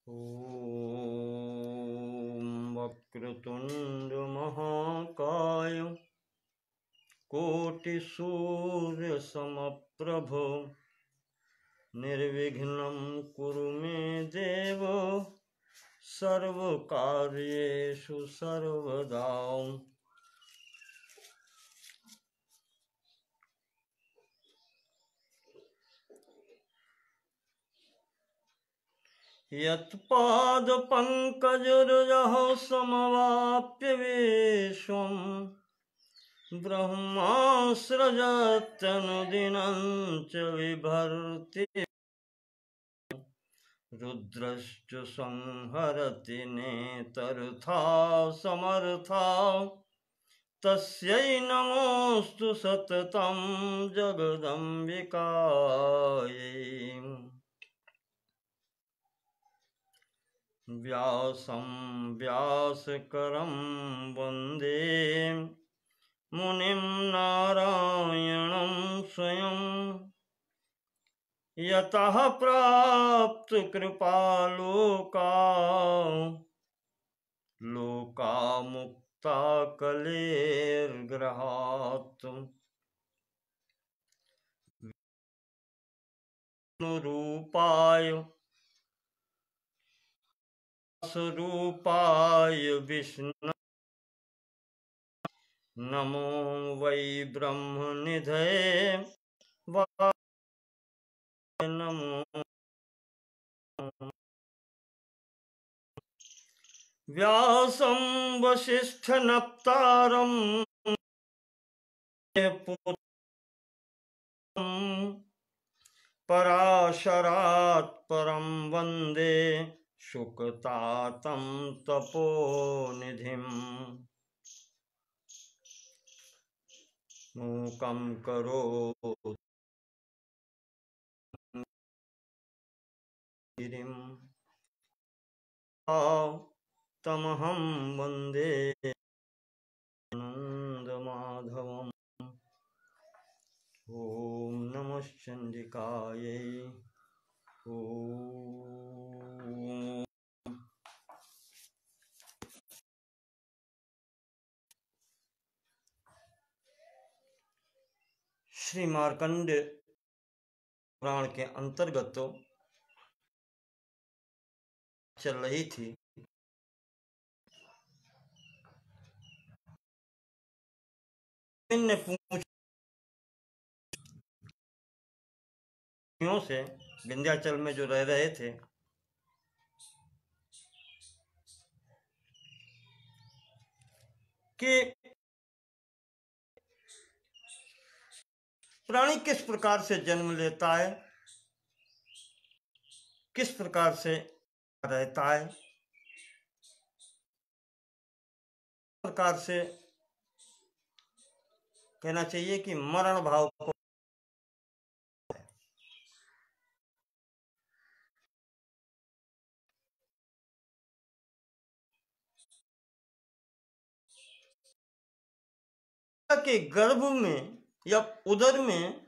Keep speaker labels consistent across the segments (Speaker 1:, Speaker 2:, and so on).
Speaker 1: ॐ वक्रतुण्ड महाकाय कोटिसूर्यसमप्रभ निर्विघ्नं कुरु मे देव सर्वकार्येषु सर्वदा। यत्पादपङ्कजरुजः समवाप्य विश्वम् ब्रह्मास्रजत्यनुदिनं च बिभर्ति रुद्रश्च संहरति नेतरथा समर्था तस्यै नमोऽस्तु सततं जगदम्बिकायै। व्यासं व्यासकरं वन्दे मुनिं नारायणं स्वयं यतः प्राप्तकृपालोका कलेर्ग्रहात् विष्णुरूपाय स्वरूपाय विष्णु नमो वै ब्रह्मनिधये नमो व्यासं वसिष्ठनप्तारं पराशरात् परं वन्दे शुकतातं तपोनिधिम्। मूकं करोति गिरिं तमहं वन्दे आनन्दमाधवम्। ॐ नमः चण्डिकायै। ॐ श्री मार्कंडेय पुराण के अंतर्गत चल रही थी। ने पूछियों से विंध्याचल में जो रह रहे थे कि प्राणी किस प्रकार से जन्म लेता है, किस प्रकार से रहता है, प्रकार से कहना चाहिए कि मरण भाव को के गर्भ में या उदर में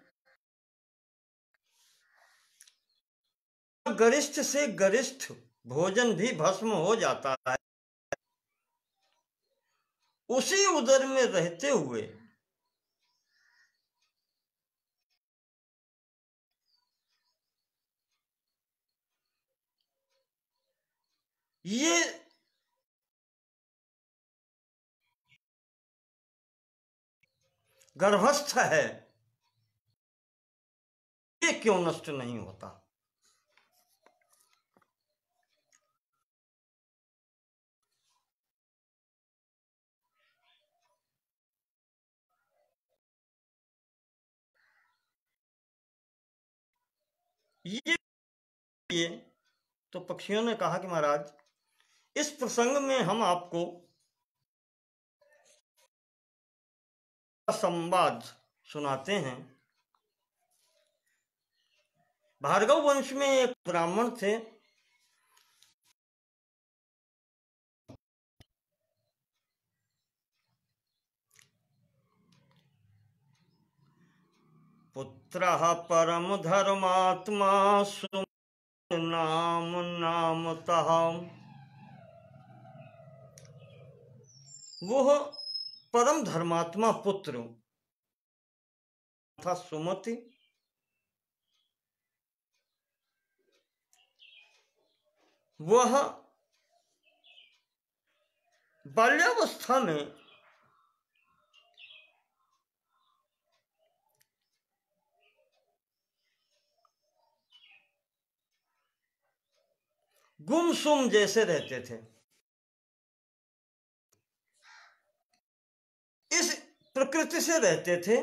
Speaker 1: गरिष्ठ से गरिष्ठ भोजन भी भस्म हो जाता है। उसी उदर में रहते हुए ये गर्भस्थ है, ये क्यों नष्ट नहीं होता? ये तो पक्षियों ने कहा कि महाराज इस प्रसंग में हम आपको संवाद सुनाते हैं। भार्गव वंश में एक ब्राह्मण थे, पुत्रः परम धर्मात्मा नाम नामतः वह परम धर्मात्मा पुत्र था सुमति, वह बाल्यावस्था में गुमसुम जैसे रहते थे। इस प्रकृति से रहते थे।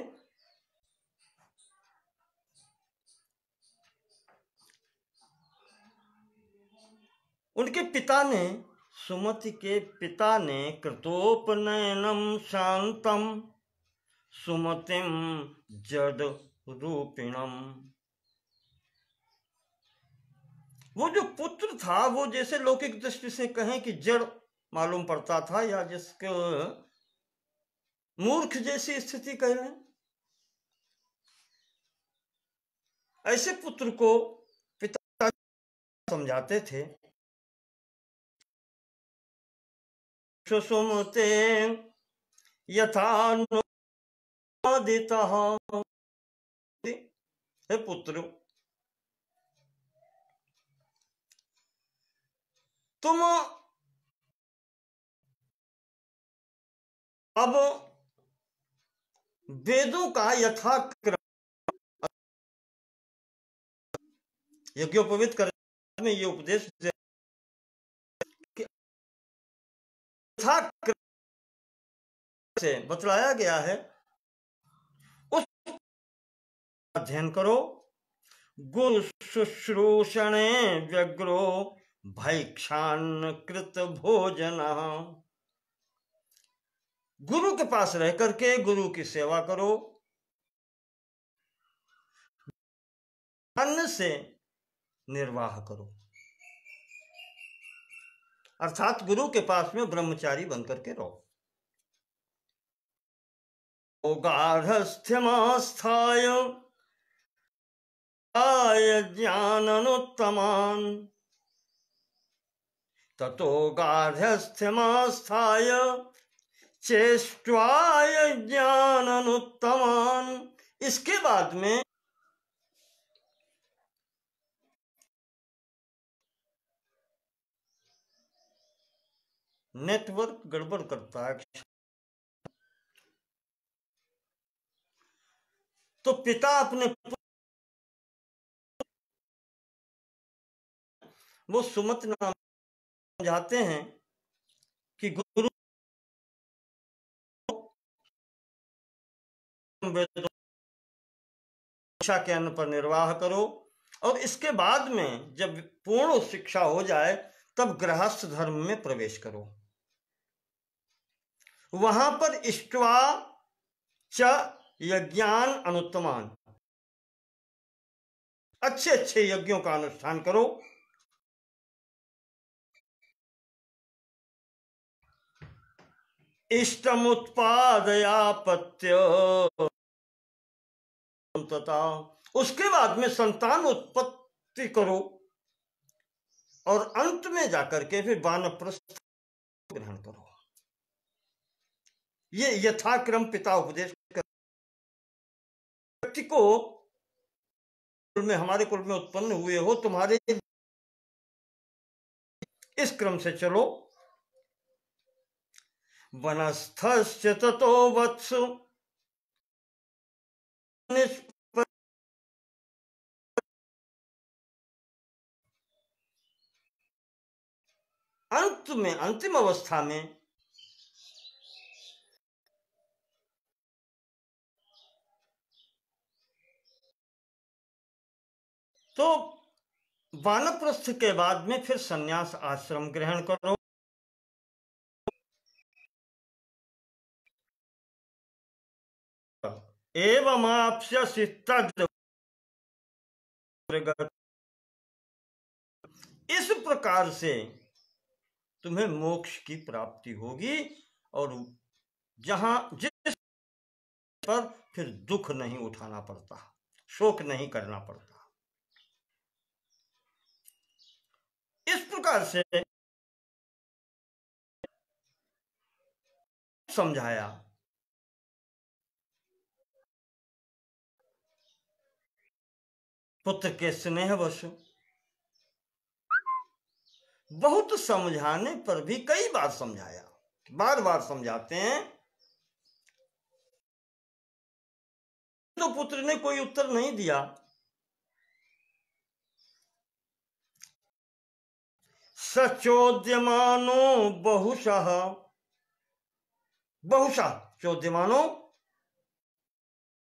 Speaker 1: उनके पिता ने, सुमति के पिता ने कृतोपनयनम शांतम सुमतिम जड रूपिणम, वो जो पुत्र था वो जैसे लौकिक दृष्टि से कहें कि जड़ मालूम पड़ता था, या जिसके मूर्ख जैसी स्थिति कह लें, ऐसे पुत्र को पिता समझाते थे। सुमते यथानुदितः, हे पुत्र तुम अब वेदों का यथाक्रम यज्ञोपवीत करने में ये उपदेश यथाक्रम से बतलाया गया है, उस अध्ययन करो। गुरु शुश्रूषणे व्यग्रो भैक्षान्न कृत भोजन, गुरु के पास रह करके गुरु की सेवा करो, अन्न से निर्वाह करो, अर्थात गुरु के पास में ब्रह्मचारी बनकर के रहो। गाढ़स्थ्यमास्थाय ज्ञाननुत्तमान्, ततो गाढ़स्थ्यमास्थाय चेष्ट्वाय ज्ञाननुत्तमान्। इसके बाद में नेटवर्क गड़बड़ करता है। तो पिता अपने वो सुमत नाम समझाते हैं कि गुरु शिक्षा के अन्न पर निर्वाह करो, और इसके बाद में जब पूर्ण शिक्षा हो जाए तब गृहस्थ धर्म में प्रवेश करो। वहां पर इष्ट्वा च यज्ञान अनुत्तमान, अच्छे अच्छे यज्ञों का अनुष्ठान करो। इष्टमुत्पादयापत्य, उसके बाद में संतान उत्पत्ति करो, और अंत में जाकर के फिर वानप्रस्थ ग्रहण करो। ये यथाक्रम पिता उपदेश कर व्यक्ति को, में हमारे कुल में उत्पन्न हुए हो, तुम्हारे इस क्रम से चलो। वनस्थश्च ततो वत्सु, अंत में अंतिम अवस्था में तो वानप्रस्थ के बाद में फिर संन्यास आश्रम ग्रहण करो। एवमाप्स्यसि तद्, इस प्रकार से तुम्हें मोक्ष की प्राप्ति होगी, और जहां जिस पर फिर दुख नहीं उठाना पड़ता, शोक नहीं करना पड़ता। इस प्रकार से समझाया। पुत्र के स्नेहवश बहुत समझाने पर भी कई बार समझाया, बार बार समझाते हैं, तो पुत्र ने कोई उत्तर नहीं दिया। सचोद्यमानो बहुशः, बहुशः चोद्यमानो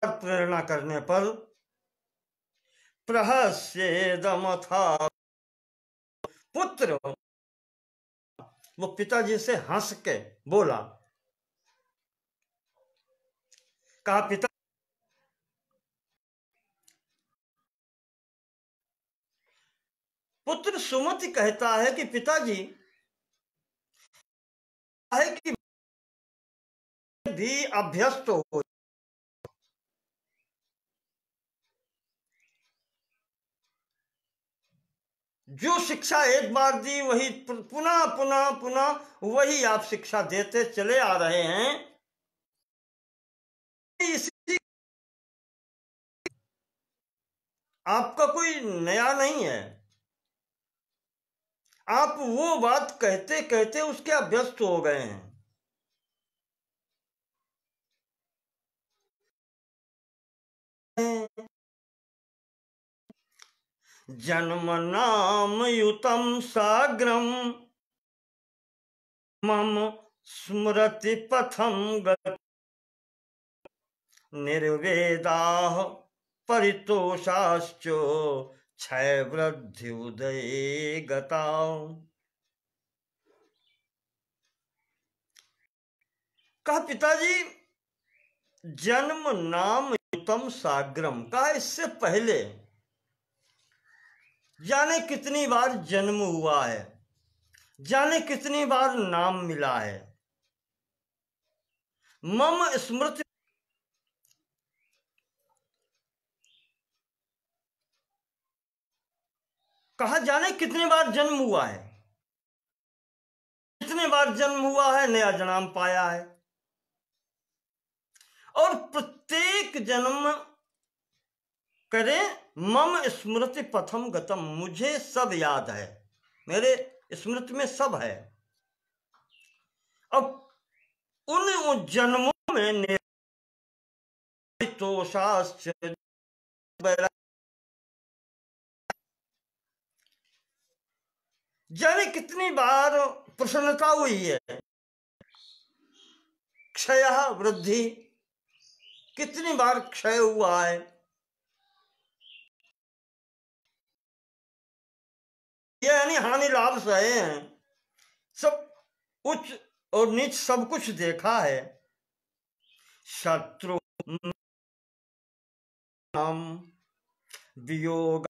Speaker 1: प्रेरणा करने पर प्रहस्येदमथा, पुत्र वो पिताजी से हंस के बोला, कहा पिता, पुत्र सुमति कहता है कि पिताजी है कि भी अभ्यस्त हो, जो शिक्षा एक बार दी वही पुनः पुनः पुनः वही आप शिक्षा देते चले आ रहे हैं। इसी आपका कोई नया नहीं है, आप वो बात कहते कहते उसके अभ्यस्त हो गए हैं। जन्म नाम युतम साग्रम मम स्मृति पथम निर्वेदाः परितोषाश्च क्षय वृद्धि उदये गता। कहा पिताजी जन्म नाम युतम साग्रम, कहा इससे पहले जाने कितनी बार जन्म हुआ है, जाने कितनी बार नाम मिला है। मम स्मृति, कहा जाने कितनी बार जन्म हुआ है, कितने बार जन्म हुआ है, नया जन्म पाया है, और प्रत्येक जन्म करें मम स्मृति पथम गतम, मुझे सब याद है, मेरे स्मृति में सब है। अब उन जन्मों में जाने कितनी बार प्रसन्नता हुई है, क्षय वृद्धि, कितनी बार क्षय हुआ है, यानी हानि लाभ सहे हैं, सब उच्च और नीच सब कुछ देखा है। शत्रु वियोग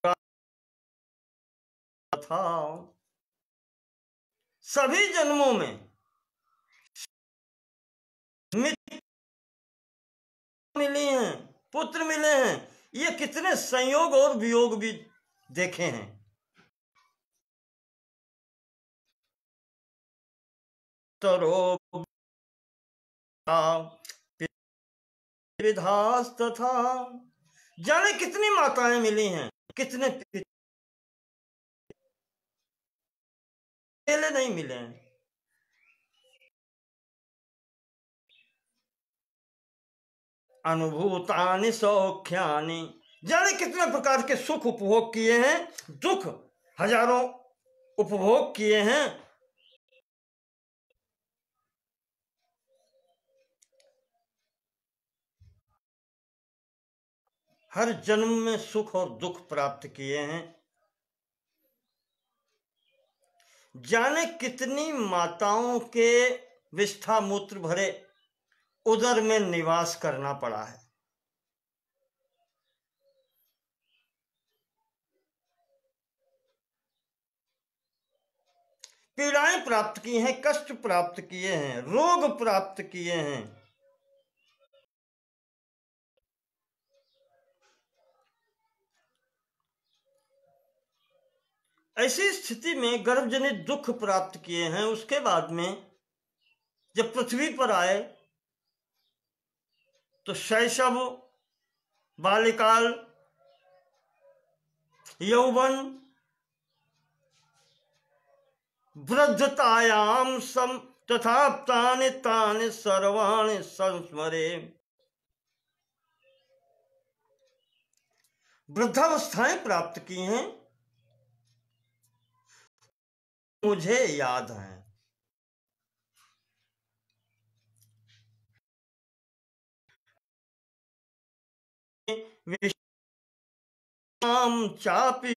Speaker 1: था, सभी जन्मों में मित्र मिली हैं, पुत्र मिले हैं, ये कितने संयोग और वियोग भी देखे हैं। तरो विधास तथा, जाने कितनी माताएं मिली हैं, कितने पहले नहीं मिले हैं। अनुभूतानि सौख्यानि, जाने कितने प्रकार के सुख उपभोग किए हैं, दुख हजारों उपभोग किए हैं। हर जन्म में सुख और दुख प्राप्त किए हैं। जाने कितनी माताओं के विष्ठा मूत्र भरे उदर में निवास करना पड़ा है। पीड़ाएं प्राप्त की हैं, कष्ट प्राप्त किए हैं, रोग प्राप्त किए हैं। ऐसी स्थिति में गर्भजनित दुख प्राप्त किए हैं। उसके बाद में जब पृथ्वी पर आए तो शैशव, बाल्यकाल, यौवन, वृद्धतायाम सम तथा तानि तानि सर्वाणि संस्मरे। वृद्धावस्थाएं प्राप्त की हैं, मुझे याद है। विश्राम चापि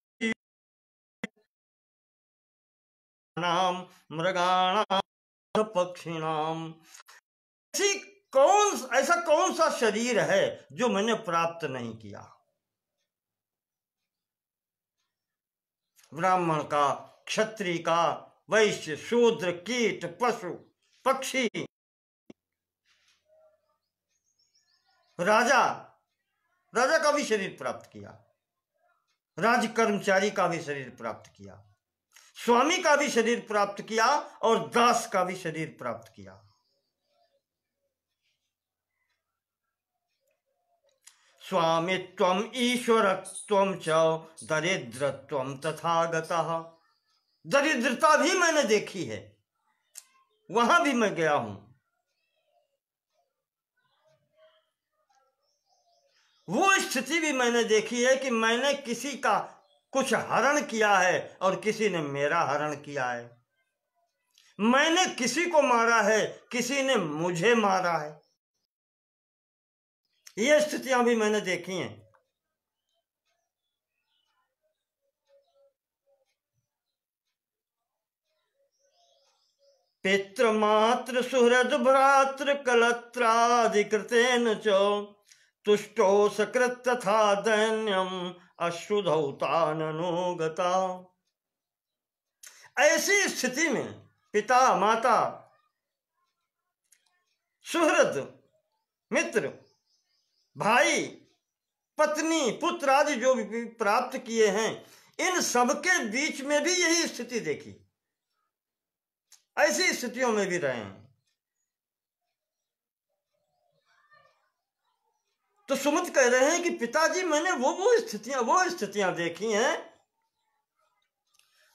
Speaker 1: नाम मृगाणाम पक्षिणाम। ऐसा कौन सा शरीर है जो मैंने प्राप्त नहीं किया? ब्राह्मण का, क्षत्रिय का, वैश्य, शूद्र, कीट, पशु, पक्षी, राजा का भी शरीर प्राप्त किया, राज कर्मचारी का भी शरीर प्राप्त किया, स्वामी का भी शरीर प्राप्त किया और दास का भी शरीर प्राप्त किया। स्वामित्वम ईश्वरत्वम च दरिद्रत्वम तथागतः। दरिद्रता भी मैंने देखी है, वहां भी मैं गया हूं। वो स्थिति भी मैंने देखी है कि मैंने किसी का कुछ हरण किया है और किसी ने मेरा हरण किया है। मैंने किसी को मारा है, किसी ने मुझे मारा है। ये स्थितियां भी मैंने देखी हैं। पितृमातृ सुहृद भ्रातृ कलत्रादिकृतेन च तुष्टो सकृत तथा दैन्यम अश्रुधौताननुगता। ऐसी स्थिति में पिता, माता, सुहृद, मित्र, भाई, पत्नी, पुत्र आदि जो भी प्राप्त किए हैं, इन सबके बीच में भी यही स्थिति देखी। ऐसी स्थितियों में भी रहे हैं। तो सुमित कह रहे हैं कि पिताजी मैंने वो स्थितियां देखी हैं,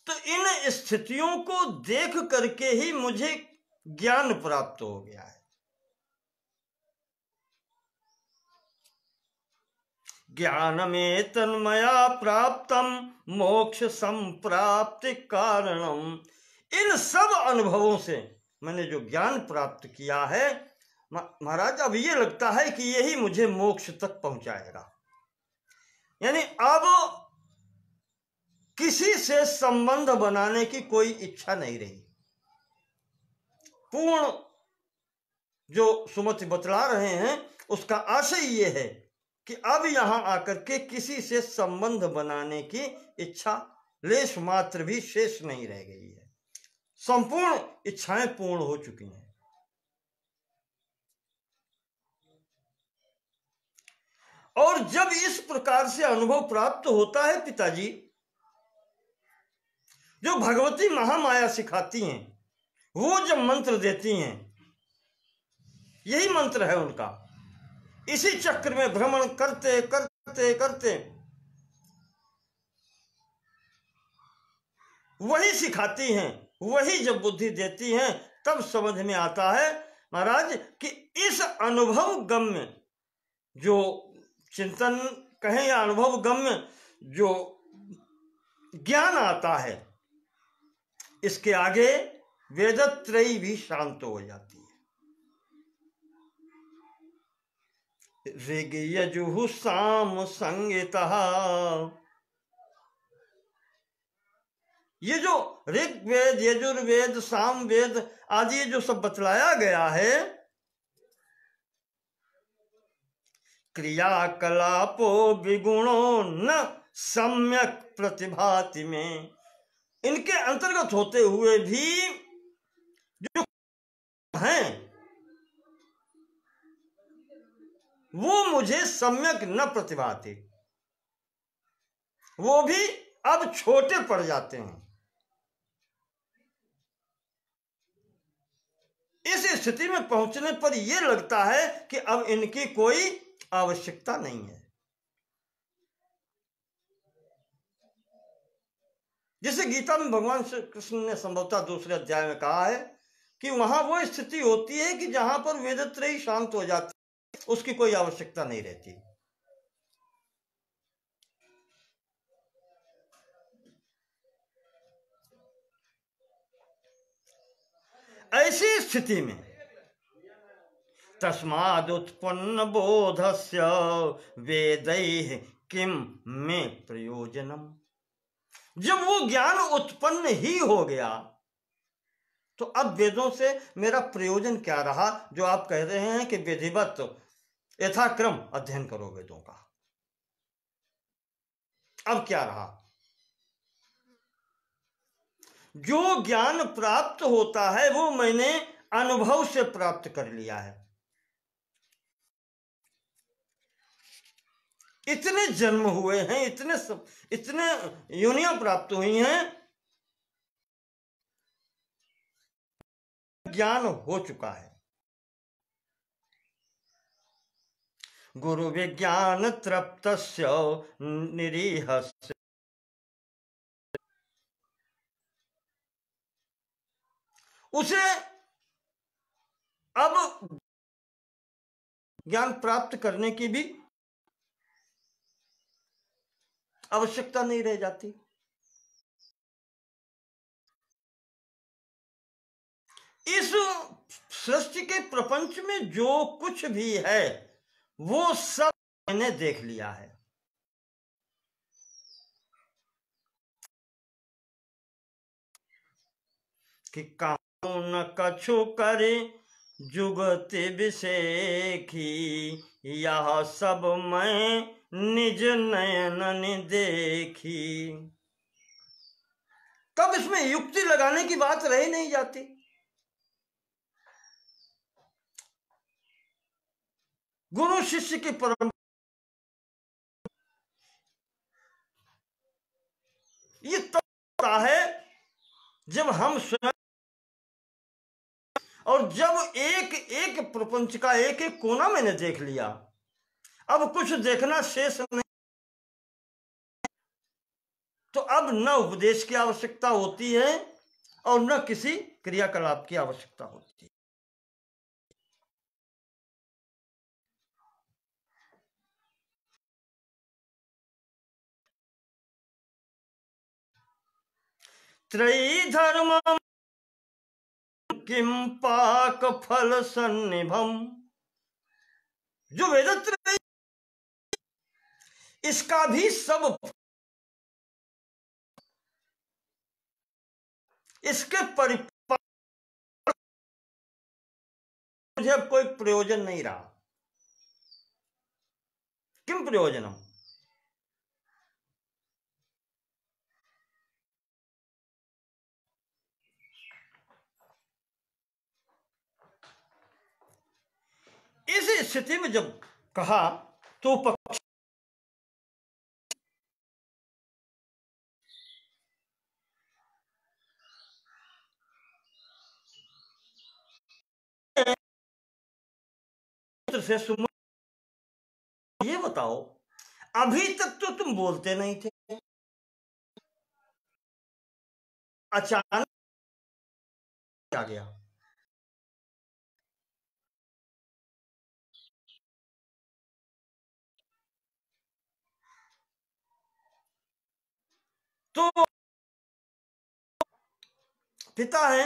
Speaker 1: तो इन स्थितियों को देख करके ही मुझे ज्ञान प्राप्त हो गया है। ज्ञानमें तन्मया प्राप्तम मोक्ष संप्राप्ति कारणम। इन सब अनुभवों से मैंने जो ज्ञान प्राप्त किया है महाराज, अब ये लगता है कि यही मुझे मोक्ष तक पहुंचाएगा। यानी अब किसी से संबंध बनाने की कोई इच्छा नहीं रही। पूर्ण जो सुमति बतला रहे हैं उसका आशय ये है कि अब यहां आकर के किसी से संबंध बनाने की इच्छा लेश मात्र भी शेष नहीं रह गई है। संपूर्ण इच्छाएं पूर्ण हो चुकी हैं। और जब इस प्रकार से अनुभव प्राप्त होता है पिताजी, जो भगवती महामाया सिखाती हैं, वो जब मंत्र देती हैं, यही मंत्र है उनका। इसी चक्र में भ्रमण करते करते करते वही सिखाती हैं, वही जब बुद्धि देती हैं, तब समझ में आता है महाराज कि इस अनुभव गम्य जो चिंतन कहें या अनुभव गम्य जो ज्ञान आता है, इसके आगे वेदत्रयी भी शांत हो जाती है। ऋग यजुः साम संगीतः, ये जो ऋग्वेद, यजुर्वेद, सामवेद आदि जो सब बतलाया गया है, क्रियाकलापो विगुणो न सम्यक प्रतिभाति में, इनके अंतर्गत होते हुए भी जो हैं वो मुझे सम्यक न प्रतिभाति, वो भी अब छोटे पड़ जाते हैं। इस स्थिति में पहुंचने पर यह लगता है कि अब इनकी कोई आवश्यकता नहीं है। जिसे गीता में भगवान श्री कृष्ण ने संभवतः दूसरे अध्याय में कहा है कि वहां वो स्थिति होती है कि जहां पर वेदत्रयी शांत हो जाती है, उसकी कोई आवश्यकता नहीं रहती। ऐसी स्थिति में तस्मादुत्पन्न बोधस्य वेदैः किम में प्रयोजनम, जब वो ज्ञान उत्पन्न ही हो गया तो अब वेदों से मेरा प्रयोजन क्या रहा? जो आप कह रहे हैं कि विधिवत यथाक्रम अध्ययन करो वेदों का, अब क्या रहा? जो ज्ञान प्राप्त होता है वो मैंने अनुभव से प्राप्त कर लिया है। इतने जन्म हुए हैं, इतने योनियां प्राप्त हुई हैं, ज्ञान हो चुका है। गुरु विज्ञान तृप्तस्य निरीहस्य, उसे अब ज्ञान प्राप्त करने की भी आवश्यकता नहीं रह जाती। इस सृष्टि के प्रपंच में जो कुछ भी है वो सब मैंने देख लिया है। कि काहू न कछु करे जुगति विषेखी, यह सब मैं निज नयन देखी। तब इसमें युक्ति लगाने की बात रह नहीं जाती। गुरु शिष्य की परंपरा ये तब होता है जब हम स्वयं, और जब एक एक प्रपंच का एक एक कोना मैंने देख लिया, अब कुछ देखना शेष नहीं, तो अब न उपदेश की आवश्यकता होती है और न किसी क्रियाकलाप की आवश्यकता होती है। त्रयी धर्म किम पाक फल सन्निभम, जो वेदत्रयी इसका भी सब, इसके परिपाक मुझे कोई प्रयोजन नहीं रहा। किम प्रयोजनम, इस स्थिति में जब कहा तो पक्ष से सुन, ये बताओ अभी तक तो तुम बोलते नहीं थे, अचानक आ गया। तो पिता है,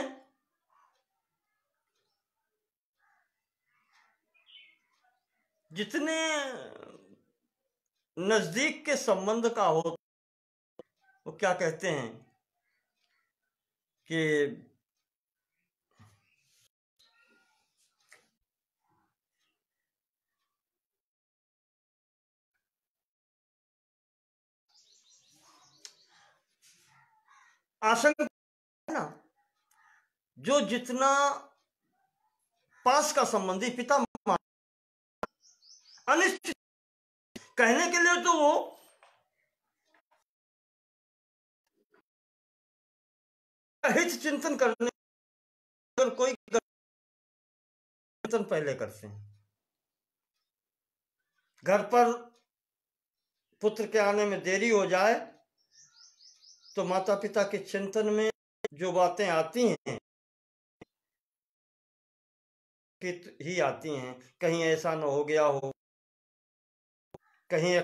Speaker 1: जितने नजदीक के संबंध का हो वो क्या कहते हैं कि आशंका है ना, जो जितना पास का संबंधी पिता, अनिश्चित कहने के लिए तो वो हित चिंतन करने, अगर कोई चिंतन पहले करते हैं, घर पर पुत्र के आने में देरी हो जाए तो माता पिता के चिंतन में जो बातें आती हैं ही आती हैं, कहीं ऐसा न हो गया हो, कहीं।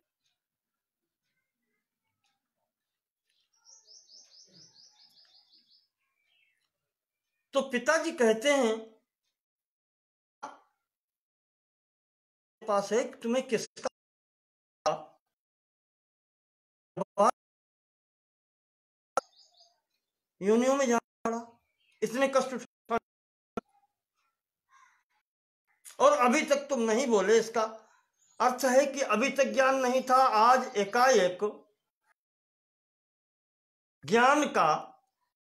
Speaker 1: तो पिताजी कहते हैं पास है, तुम्हें किसका योनियों में जाना पड़ा, इतने कष्ट उठा, और अभी तक तुम नहीं बोले। इसका अर्थ है कि अभी तक ज्ञान नहीं था, आज एकाएक ज्ञान का